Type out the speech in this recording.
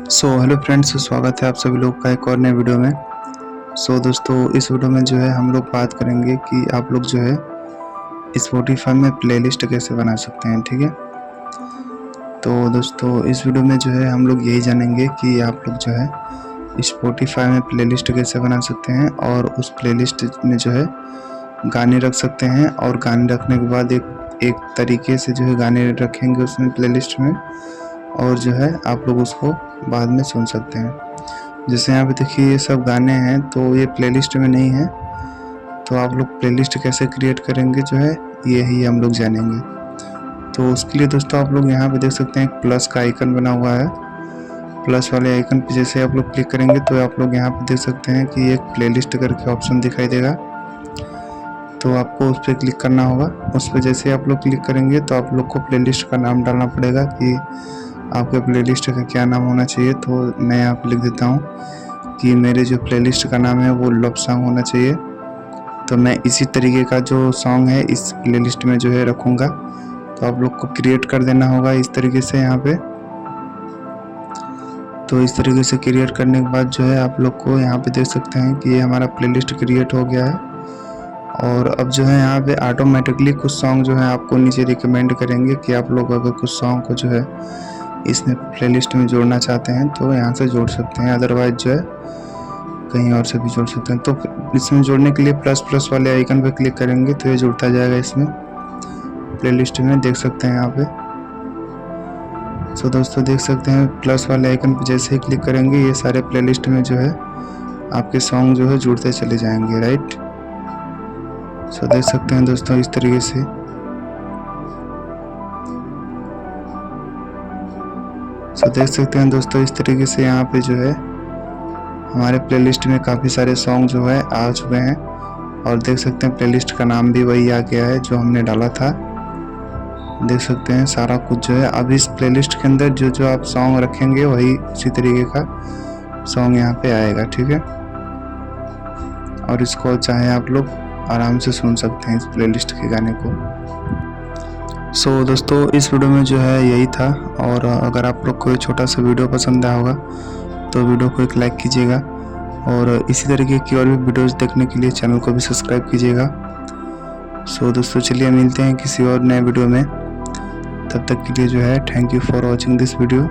Hello friends, स्वागत है आप सभी लोग का एक और नए वीडियो में। दोस्तों, इस वीडियो में जो है हम लोग बात करेंगे कि आप लोग जो है स्पॉटिफाई में प्लेलिस्ट कैसे बना सकते हैं। ठीक है, तो दोस्तों इस वीडियो में जो है हम लोग यही जानेंगे कि आप लोग जो है स्पॉटिफाई में प्लेलिस्ट कैसे बना सकते हैं और उस प्लेलिस्ट में जो है गाने रख सकते हैं। और गाने रखने के बाद एक तरीके से जो है गाने रखेंगे उसमें प्लेलिस्ट में, और जो है आप लोग उसको बाद में सुन सकते हैं। जैसे यहाँ पे देखिए ये सब गाने हैं, तो ये प्लेलिस्ट में नहीं है, तो आप लोग प्लेलिस्ट कैसे क्रिएट करेंगे जो है यही हम लोग जानेंगे। तो उसके लिए दोस्तों आप लोग यहाँ पे देख सकते हैं एक प्लस का आइकन बना हुआ है। प्लस वाले आइकन पे जैसे आप लोग क्लिक करेंगे तो आप लोग यहाँ पे देख सकते हैं कि एक प्लेलिस्ट करके ऑप्शन दिखाई देगा, तो आपको उस पर क्लिक करना होगा। उस पर जैसे आप लोग क्लिक करेंगे तो आप लोग को प्लेलिस्ट का नाम डालना पड़ेगा कि आपके प्लेलिस्ट का क्या नाम होना चाहिए। तो मैं यहाँ पे लिख देता हूँ कि मेरे जो प्लेलिस्ट का नाम है वो लव सॉन्ग होना चाहिए। तो मैं इसी तरीके का जो सॉन्ग है इस प्लेलिस्ट में जो है रखूँगा। तो आप लोग को क्रिएट कर देना होगा इस तरीके से यहाँ पे। तो इस तरीके से क्रिएट करने के बाद जो है आप लोग को यहाँ पे देख सकते हैं कि ये हमारा प्लेलिस्ट क्रिएट हो गया है। और अब जो है यहाँ पे ऑटोमेटिकली कुछ सॉन्ग जो है आपको नीचे रिकमेंड करेंगे कि आप लोग अगर कुछ सॉन्ग को जो है इसमें प्लेलिस्ट में जोड़ना चाहते हैं तो यहाँ से जोड़ सकते हैं, अदरवाइज जो है कहीं और से भी जोड़ सकते हैं। तो इसमें जोड़ने के लिए प्लस वाले आइकन पे क्लिक करेंगे तो ये जुड़ता जाएगा इसमें प्लेलिस्ट में, देख सकते हैं यहाँ पे। दोस्तों देख सकते हैं प्लस वाले आइकन पे जैसे ही क्लिक करेंगे ये सारे प्लेलिस्ट में जो है आपके सॉन्ग जो है जुड़ते चले जाएंगे, राइट। देख सकते हैं दोस्तों इस तरीके से। देख सकते हैं दोस्तों इस तरीके से यहाँ पे जो है हमारे प्लेलिस्ट में काफ़ी सारे सॉन्ग जो है आ चुके हैं। और देख सकते हैं प्लेलिस्ट का नाम भी वही आ गया है जो हमने डाला था। देख सकते हैं सारा कुछ जो है अब इस प्लेलिस्ट के अंदर जो आप सॉन्ग रखेंगे वही उसी तरीके का सॉन्ग यहाँ पे आएगा, ठीक है। और इसको चाहे आप लोग आराम से सुन सकते हैं इस प्लेलिस्ट के गाने को। दोस्तों इस वीडियो में जो है यही था। और अगर आप लोग को छोटा सा वीडियो पसंद आया होगा तो वीडियो को एक लाइक कीजिएगा, और इसी तरीके की और भी वीडियोस देखने के लिए चैनल को भी सब्सक्राइब कीजिएगा। दोस्तों चलिए मिलते हैं किसी और नए वीडियो में, तब तक के लिए जो है thank you for watching this video.